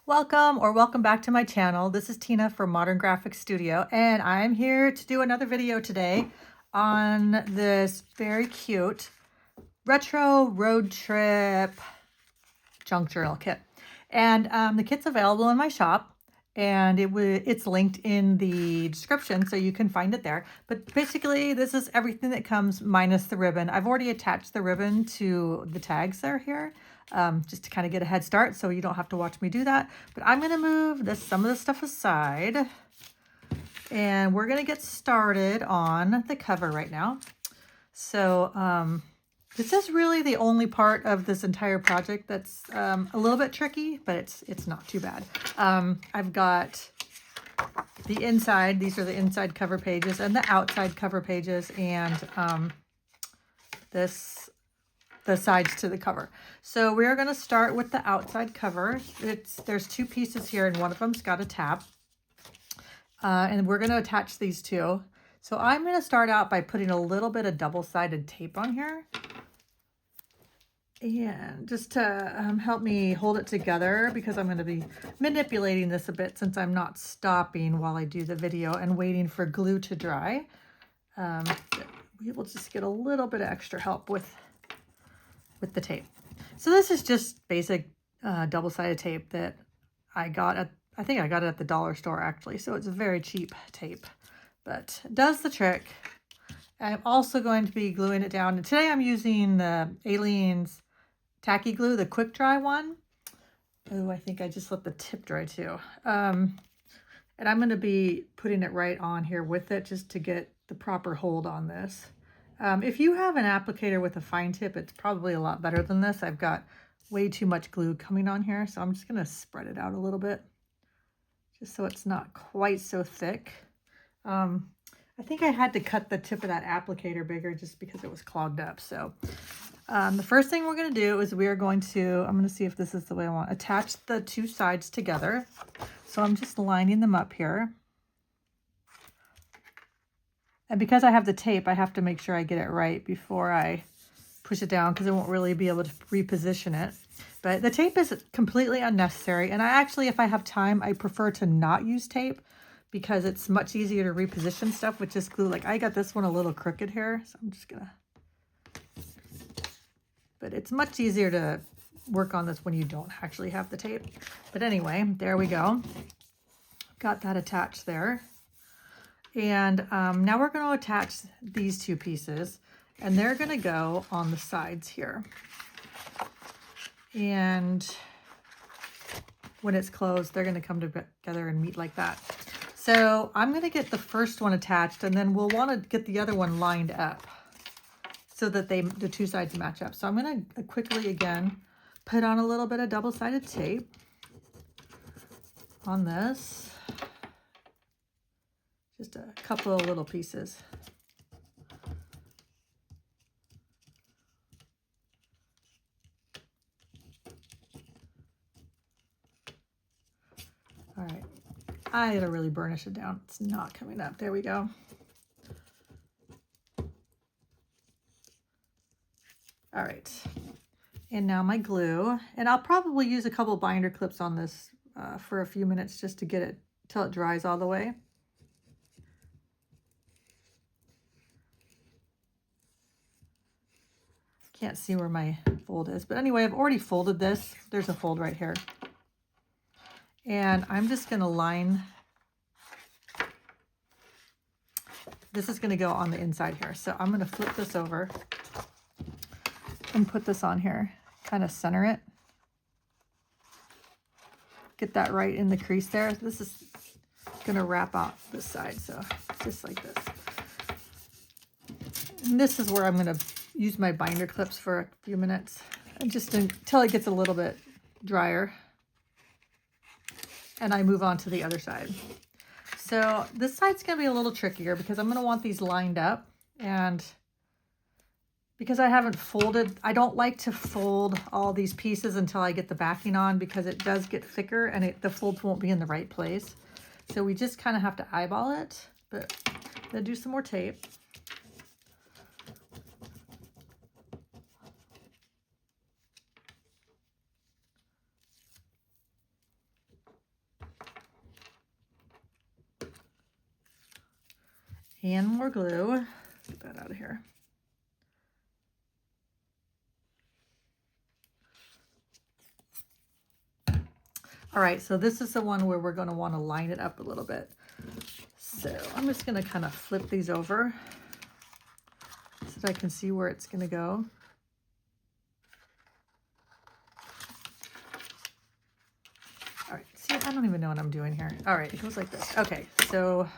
Welcome back to my channel. This is Tina from Modern Graphics Studio, and I'm here to do another video today on this very cute retro road trip junk journal kit. And the kit's available in my shop, and it's linked in the description, so you can find it there. But basically, this is everything that comes minus the ribbon. I've already attached the ribbon to the tags that are here, just to kind of get a head start, so you don't have to watch me do that. But I'm going to move some of the stuff aside, and we're going to get started on the cover right now. So this is really the only part of this entire project that's a little bit tricky, but it's not too bad. I've got the inside, these are the inside cover pages, and the outside cover pages, and the sides to the cover. So we are going to start with the outside cover. There's two pieces here, and one of them's got a tab. And we're going to attach these two. So I'm going to start out by putting a little bit of double-sided tape on here. And just to help me hold it together, because I'm going to be manipulating this a bit since I'm not stopping while I do the video and waiting for glue to dry. We will just get a little bit of extra help with the tape. So this is just basic double-sided tape that I got I think I got it at the dollar store actually. So it's a very cheap tape, but it does the trick. I'm also going to be gluing it down. And today I'm using the Aleene's tacky glue, the quick dry one. Oh, I think I just let the tip dry too. And I'm going to be putting it right on here with it just to get the proper hold on this. If you have an applicator with a fine tip, it's probably a lot better than this. I've got way too much glue coming on here, so I'm just going to spread it out a little bit just so it's not quite so thick. I think I had to cut the tip of that applicator bigger just because it was clogged up. So the first thing we're going to do is I'm going to see if this is the way I want, attach the two sides together. So I'm just lining them up here. And because I have the tape, I have to make sure I get it right before I push it down, because I won't really be able to reposition it. But the tape is completely unnecessary. And I actually, if I have time, I prefer to not use tape because it's much easier to reposition stuff with just glue. Like I got this one a little crooked here, so I'm just gonna, but it's much easier to work on this when you don't actually have the tape. But anyway, there we go. Got that attached there. And now we're going to attach these two pieces, and they're going to go on the sides here. And when it's closed, they're going to come together and meet like that. So I'm going to get the first one attached, and then we'll want to get the other one lined up so that the two sides match up. So I'm going to quickly, again, put on a little bit of double-sided tape on this. Just a couple of little pieces. All right, I gotta really burnish it down. It's not coming up. There we go. All right, and now my glue, and I'll probably use a couple binder clips on this for a few minutes just to get it till it dries all the way. Can't see where my fold is, but anyway, I've already folded this. There's a fold right here. And I'm just going to line, this is going to go on the inside here. So I'm going to flip this over and put this on here, kind of center it. Get that right in the crease there. This is going to wrap out this side, so just like this. And this is where I'm going to use my binder clips for a few minutes, and just until it gets a little bit drier. And I move on to the other side. So this side's going to be a little trickier because I'm going to want these lined up. And because I haven't folded, I don't like to fold all these pieces until I get the backing on, because it does get thicker and the folds won't be in the right place. So we just kind of have to eyeball it. But I'm going to do some more tape. And more glue. Get that out of here. All right, so this is the one where we're going to want to line it up a little bit. So I'm just going to kind of flip these over so that I can see where it's going to go. All right, see, I don't even know what I'm doing here. All right, it goes like this. Okay, so,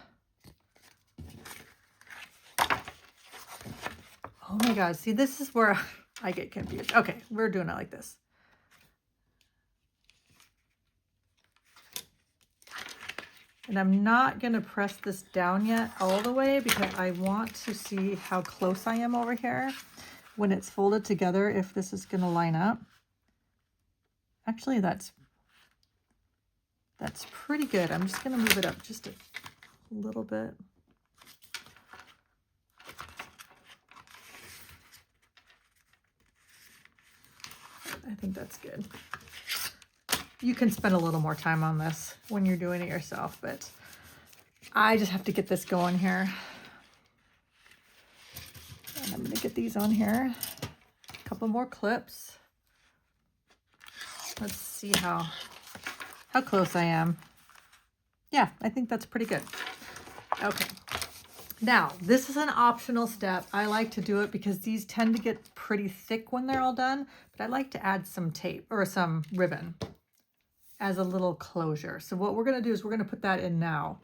oh my God, see, this is where I get confused. Okay, we're doing it like this. And I'm not going to press this down yet all the way because I want to see how close I am over here when it's folded together, if this is going to line up. Actually, that's pretty good. I'm just going to move it up just a little bit. I think that's good. You can spend a little more time on this when you're doing it yourself, but I just have to get this going here. And I'm going to get these on here. A couple more clips. Let's see how close I am. Yeah, I think that's pretty good. Okay. Now, this is an optional step. I like to do it because these tend to get pretty thick when they're all done, but I like to add some tape or some ribbon as a little closure. So what we're going to do is we're going to put that in now.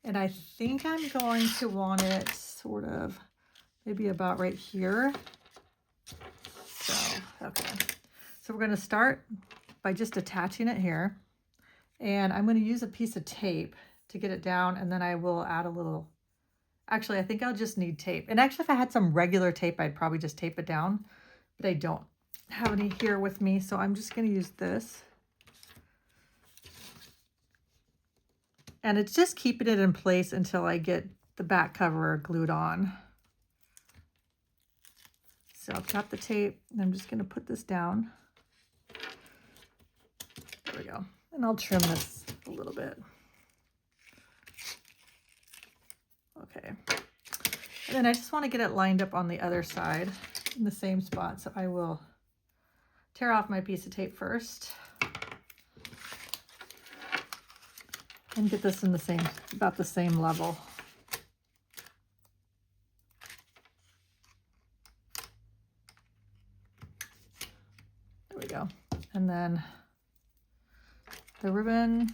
And I think I'm going to want it sort of maybe about right here. So, okay. So we're going to start by just attaching it here. And I'm going to use a piece of tape to get it down, and then I will add a little, actually, I think I'll just need tape. And actually, if I had some regular tape, I'd probably just tape it down, but I don't have any here with me. So I'm just going to use this. And it's just keeping it in place until I get the back cover glued on. So I've got the tape, and I'm just going to put this down. There we go. And I'll trim this a little bit. Okay. And then I just want to get it lined up on the other side in the same spot. So I will tear off my piece of tape first. And get this in the same, about the same level. There we go. And then the ribbon.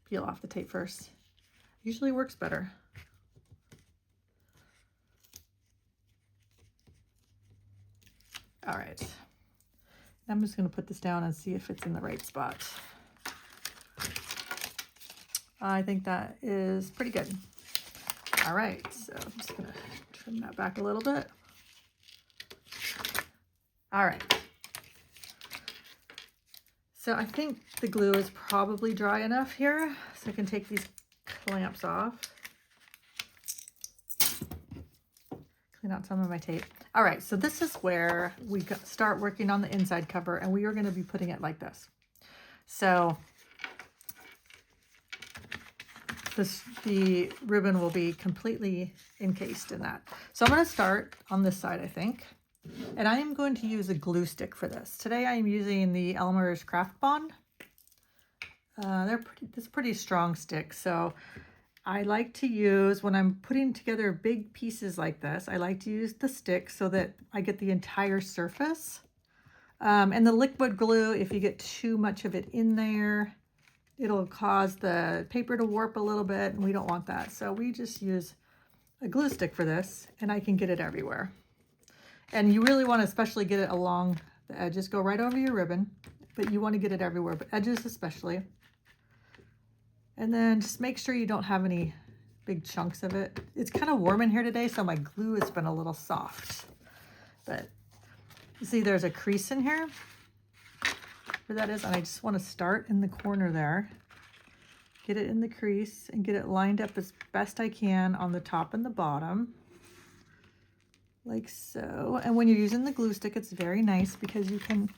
Peel off the tape first. Usually works better. All right, I'm just going to put this down and see if it's in the right spot. I think that is pretty good. All right, so I'm just going to trim that back a little bit. All right. So I think the glue is probably dry enough here, so I can take these clamps off. Clean out some of my tape. All right, so this is where we start working on the inside cover, and we are going to be putting it like this. So the ribbon will be completely encased in that. So I'm going to start on this side, I think, and I am going to use a glue stick for this. Today I am using the Elmer's Craft Bond. It's a pretty strong stick, so I like to use, when I'm putting together big pieces like this, I like to use the stick so that I get the entire surface. And the liquid glue, if you get too much of it in there, it'll cause the paper to warp a little bit, and we don't want that. So we just use a glue stick for this, and I can get it everywhere. And you really want to especially get it along the edges. Go right over your ribbon, but you want to get it everywhere, but edges especially. And then just make sure you don't have any big chunks of it. It's kind of warm in here today, so my glue has been a little soft. But you see there's a crease in here where that is, and I just want to start in the corner there. Get it in the crease and get it lined up as best I can on the top and the bottom. Like so. And when you're using the glue stick, it's very nice because you can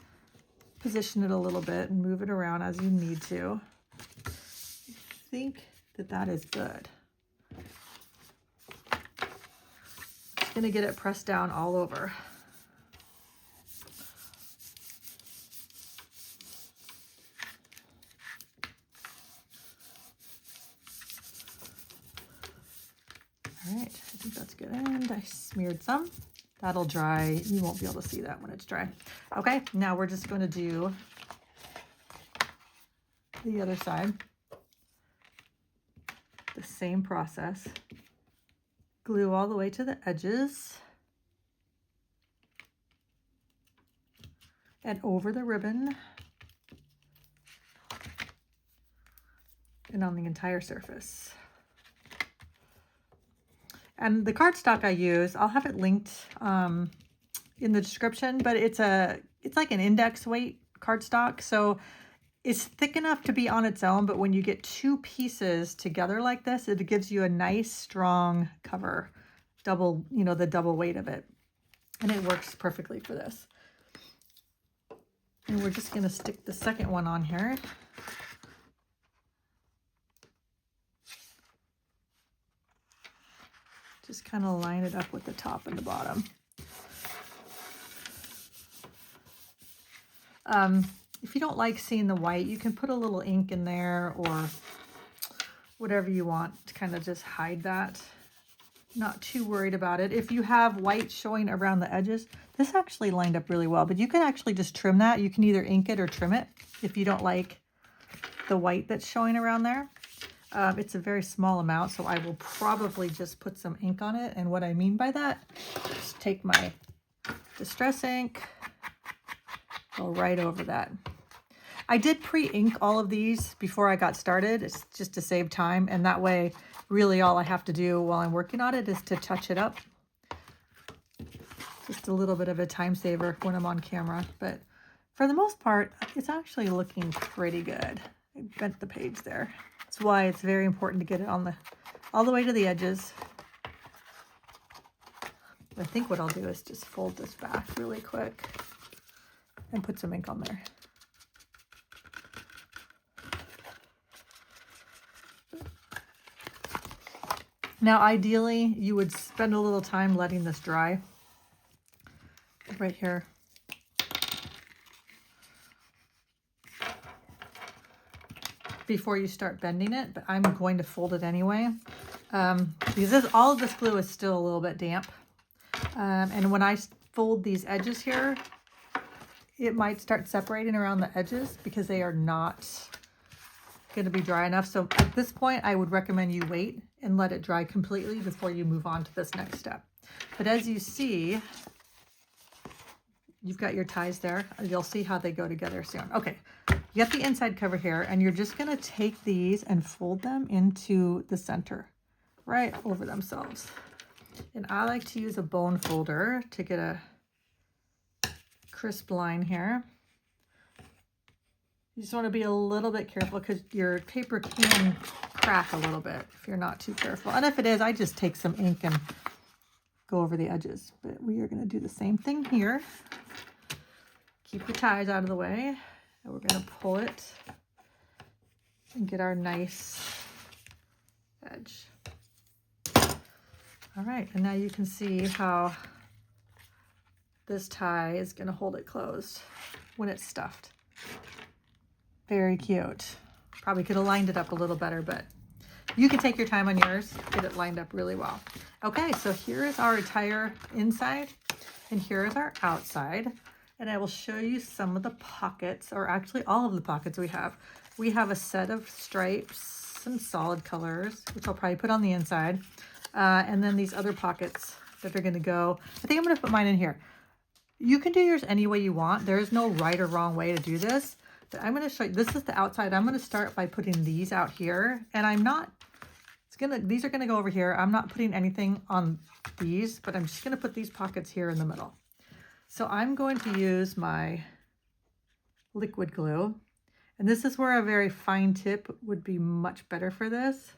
position it a little bit and move it around as you need to. I think that that is good. Just gonna get it pressed down all over. All right, I think that's good. And I smeared some. That'll dry. You won't be able to see that when it's dry. Okay, now we're just going to do the other side. The same process. Glue all the way to the edges. And over the ribbon. And on the entire surface. And the cardstock I use, I'll have it linked in the description, but it's like an index weight cardstock. So it's thick enough to be on its own, but when you get two pieces together like this, it gives you a nice strong cover, double, you know, the double weight of it. And it works perfectly for this. And we're just gonna stick the second one on here. Just kind of line it up with the top and the bottom. If you don't like seeing the white, you can put a little ink in there or whatever you want to kind of just hide that. Not too worried about it. If you have white showing around the edges, this actually lined up really well, but you can actually just trim that. You can either ink it or trim it if you don't like the white that's showing around there. It's a very small amount, so I will probably just put some ink on it. And what I mean by that, just take my Distress ink, go right over that. I did pre-ink all of these before I got started. It's just to save time, and that way, really all I have to do while I'm working on it is to touch it up. Just a little bit of a time saver when I'm on camera, but for the most part, it's actually looking pretty good. I bent the page there. That's why it's very important to get it on all the way to the edges. I think what I'll do is just fold this back really quick and put some ink on there. Now, ideally, you would spend a little time letting this dry right here. Before you start bending it, but I'm going to fold it anyway because all of this glue is still a little bit damp. And when I fold these edges here, it might start separating around the edges because they are not going to be dry enough. So at this point, I would recommend you wait and let it dry completely before you move on to this next step. But as you see, you've got your ties there. You'll see how they go together soon. Okay, you got the inside cover here, and you're just going to take these and fold them into the center, right over themselves. And I like to use a bone folder to get a crisp line here. You just want to be a little bit careful because your paper can crack a little bit if you're not too careful. And if it is, I just take some ink and go over the edges. But we are going to do the same thing here. Keep your ties out of the way. And we're going to pull it and get our nice edge. All right, and now you can see how this tie is going to hold it closed when it's stuffed. Very cute. Probably could have lined it up a little better, but you can take your time on yours, get it lined up really well. Okay, so here is our entire inside, and here is our outside. And I will show you some of the pockets, or actually all of the pockets we have. We have a set of stripes, some solid colors, which I'll probably put on the inside. And then these other pockets that are gonna go, I think I'm gonna put mine in here. You can do yours any way you want. There is no right or wrong way to do this. But I'm gonna show you, this is the outside. I'm gonna start by putting these out here. And I'm not, these are gonna go over here. I'm not putting anything on these, but I'm just gonna put these pockets here in the middle. So I'm going to use my liquid glue, and this is where a very fine tip would be much better for this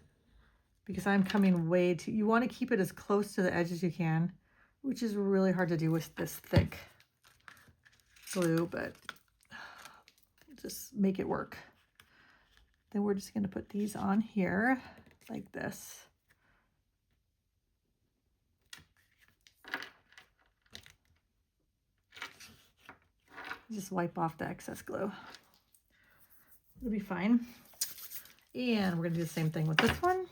because I'm coming way too, you want to keep it as close to the edge as you can, which is really hard to do with this thick glue, but just make it work. Then we're just going to put these on here like this. Just wipe off the excess glue. It'll be fine. And we're going to do the same thing with this one.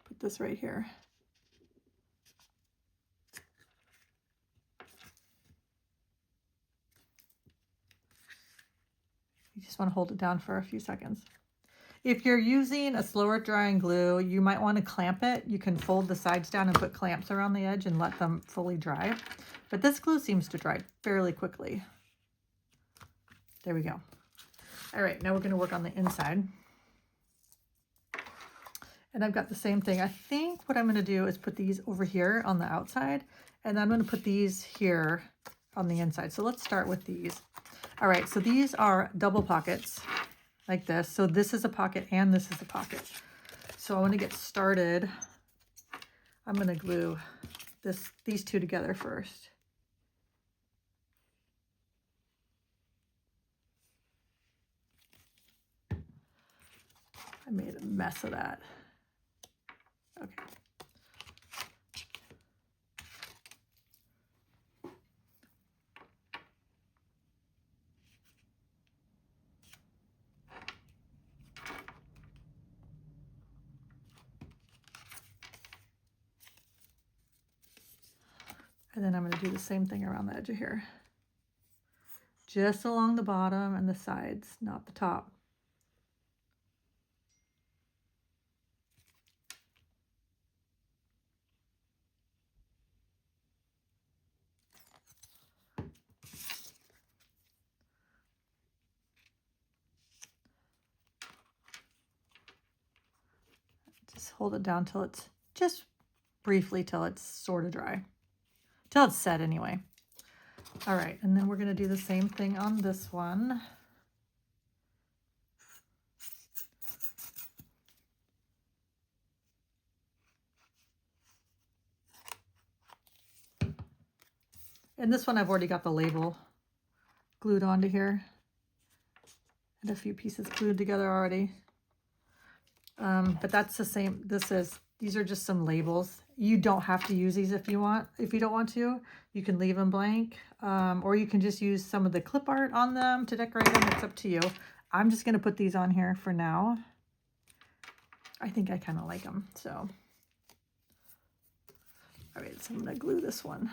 Put this right here. You just want to hold it down for a few seconds. If you're using a slower drying glue, you might want to clamp it. You can fold the sides down and put clamps around the edge and let them fully dry. But this glue seems to dry fairly quickly. There we go. All right, now we're going to work on the inside. And I've got the same thing. I think what I'm going to do is put these over here on the outside, and I'm going to put these here on the inside. So let's start with these. All right, so these are double pockets like this. So this is a pocket and this is a pocket. So I want to get started. I'm going to glue these two together first. I made a mess of that. Okay. And then I'm going to do the same thing around the edge of here. Just along the bottom and the sides, not the top. Just hold it down till it's just briefly till it's sort of dry. Till it's set anyway. All right, and then we're going to do the same thing on this one. And this one I've already got the label glued onto here. And a few pieces glued together already. But that's the same. These are just some labels. You don't have to use these if you want. If you don't want to, you can leave them blank. Or you can just use some of the clip art on them to decorate them. It's up to you. I'm just going to put these on here for now. I think I kind of like them. So, all right, so I'm going to glue this one.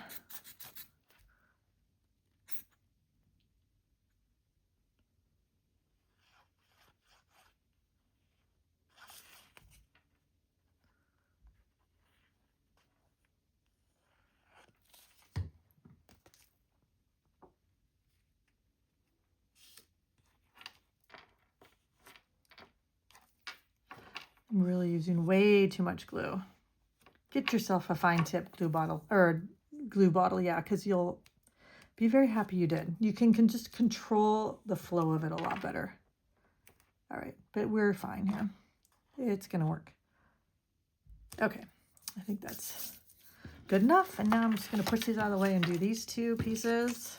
I'm really using way too much glue. Get yourself a fine tip glue bottle, yeah, because you'll be very happy you did. You can just control the flow of it a lot better. All right, but we're fine here. It's gonna work. Okay, I think that's good enough. And now I'm just gonna push these out of the way and do these two pieces.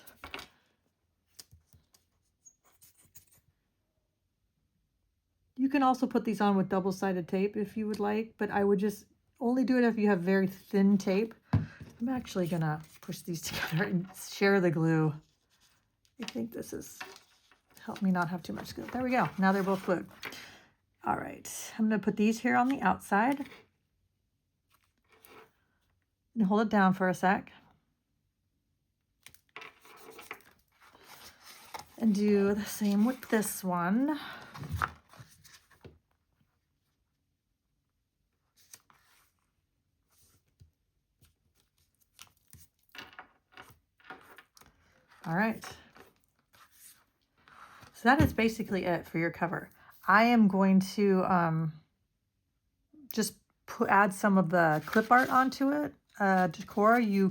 You can also put these on with double-sided tape if you would like, but I would just only do it if you have very thin tape. I'm actually gonna push these together and share the glue. I think this is help me not have too much glue. There we go. Now they're both glued. All right, I'm gonna put these here on the outside and hold it down for a sec. And do the same with this one. All right. So that is basically it for your cover. I am going to just add some of the clip art onto it. Decor, you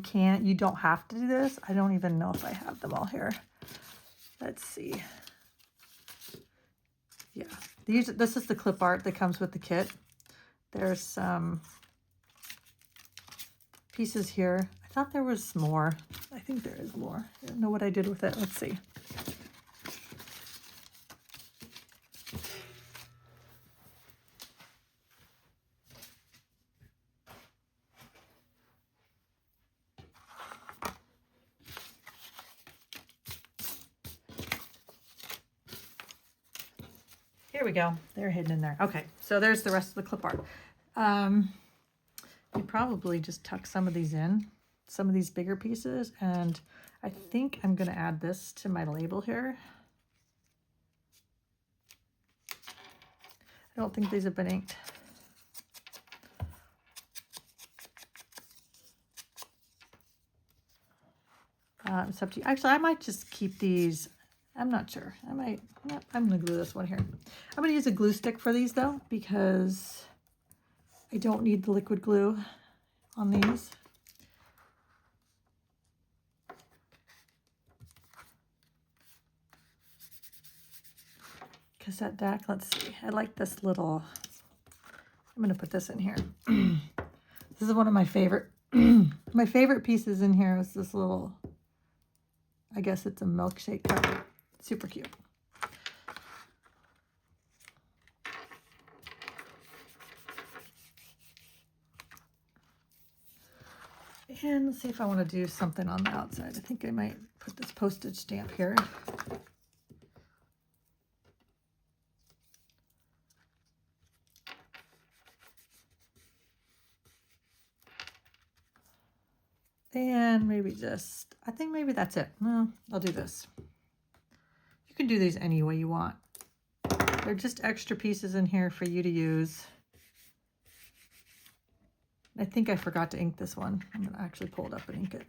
don't have to do this. I don't even know if I have them all here. Let's see. yeah, this is the clip art that comes with the kit. There's some pieces here. I thought there was more. I think there is more. I don't know what I did with it. Let's see. Here we go. They're hidden in there. Okay, so there's the rest of the clip art. You probably just tuck some of these in, some of these bigger pieces, and I think I'm going to add this to my label here. I don't think these have been inked. It's up to you. Actually, I might just keep these. I'm not sure. I might. Yep, I'm going to glue this one here. I'm going to use a glue stick for these, though, because I don't need the liquid glue on these. Cassette deck. Let's see. I like this little. I'm going to put this in here. This is one of my favorite. My favorite pieces in here is this little. I guess it's a milkshake cup. Super cute. And let's see if I want to do something on the outside. I think I might put this postage stamp here. And maybe just, I think maybe that's it. Well, I'll do this. You can do these any way you want. They're just extra pieces in here for you to use. I think I forgot to ink this one. I'm going to actually pull it up and ink it,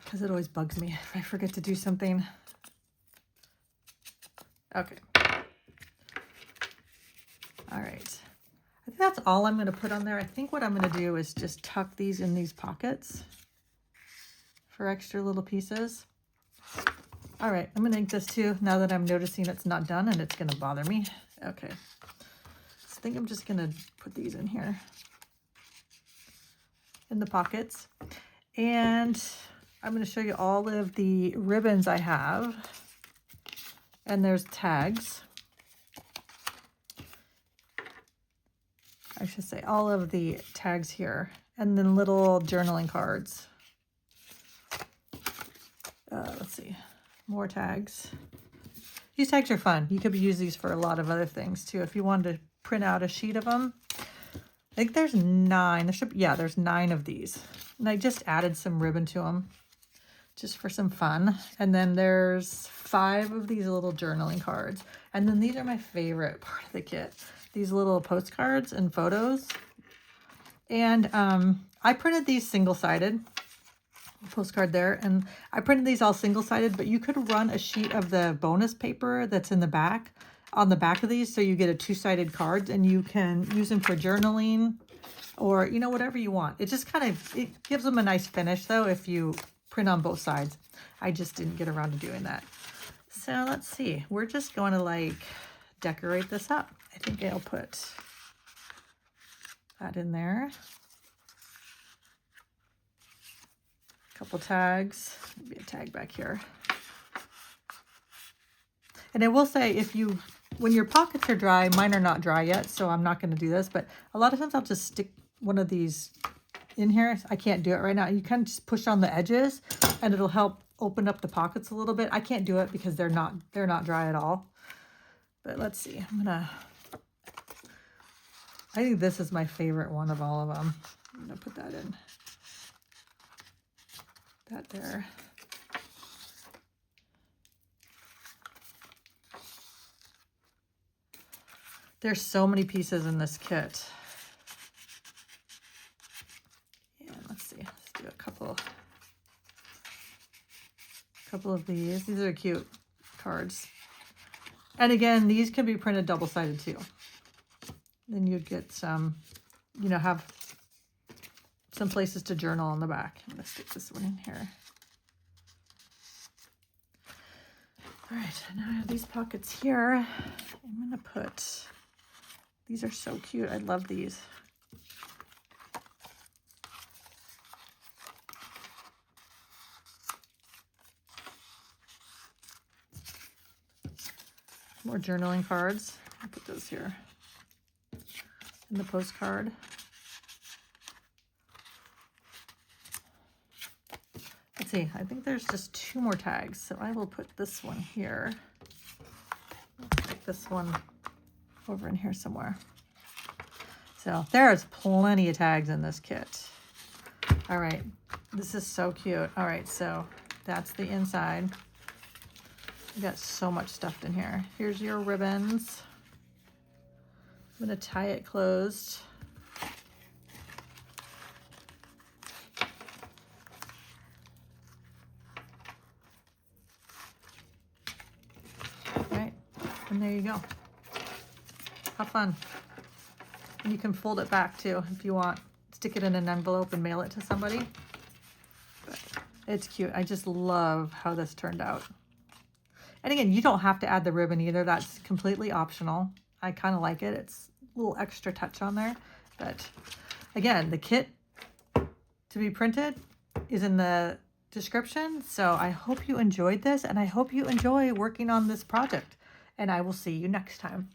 because it always bugs me if I forget to do something. Okay. All right. I think that's all I'm going to put on there. I think what I'm going to do is just tuck these in these pockets for extra little pieces. All right, I'm going to ink this too, now that I'm noticing it's not done and it's going to bother me. Okay. So I think I'm just going to put these in here in the pockets. And I'm going to show you all of the ribbons I have. And there's tags. I should say all of the tags here, and then little journaling cards. Let's see, more tags. These tags are fun. You could use these for a lot of other things too. If you wanted to print out a sheet of them, I think there's 9. There's 9 of these. And I just added some ribbon to them just for some fun. And then there's 5 of these little journaling cards. And then these are my favorite part of the kit. These little postcards and photos. And I printed these single-sided, postcard there, and I printed these all single-sided, but you could run a sheet of the bonus paper that's in the back, on the back of these, so you get a 2-sided card, and you can use them for journaling, or, you know, whatever you want. It just kind of, it gives them a nice finish, though, if you print on both sides. I just didn't get around to doing that. So let's see. We're just going to, like, decorate this up. I think I'll put that in there. A couple tags, maybe a tag back here. And I will say, when your pockets are dry, mine are not dry yet, so I'm not going to do this, but a lot of times I'll just stick one of these in here. I can't do it right now. You can just push on the edges and it'll help open up the pockets a little bit. I can't do it because they're not dry at all. But let's see. I think this is my favorite one of all of them. I'm going to put that in. That there. There's so many pieces in this kit. Yeah, let's see. Let's do a couple of these. These are cute cards. And again, these can be printed double-sided too. Then you'd get some, have some places to journal on the back. I'm going to stick this one in here. All right, now I have these pockets here. I'm gonna put, these are so cute. I love these. More journaling cards. I'll put those here in the postcard. Let's see, I think there's just 2 more tags, so I will put this one here. Put this one over in here somewhere. So there's plenty of tags in this kit. All right, this is so cute. All right, so that's the inside. You got so much stuffed in here. Here's your ribbons. I'm gonna tie it closed. Right, and there you go. Have fun. And you can fold it back too if you want. Stick it in an envelope and mail it to somebody. But it's cute. I just love how this turned out. And again, you don't have to add the ribbon either. That's completely optional. I kind of like it. It's a little extra touch on there. But again, the kit to be printed is in the description. So I hope you enjoyed this, and I hope you enjoy working on this project. And I will see you next time.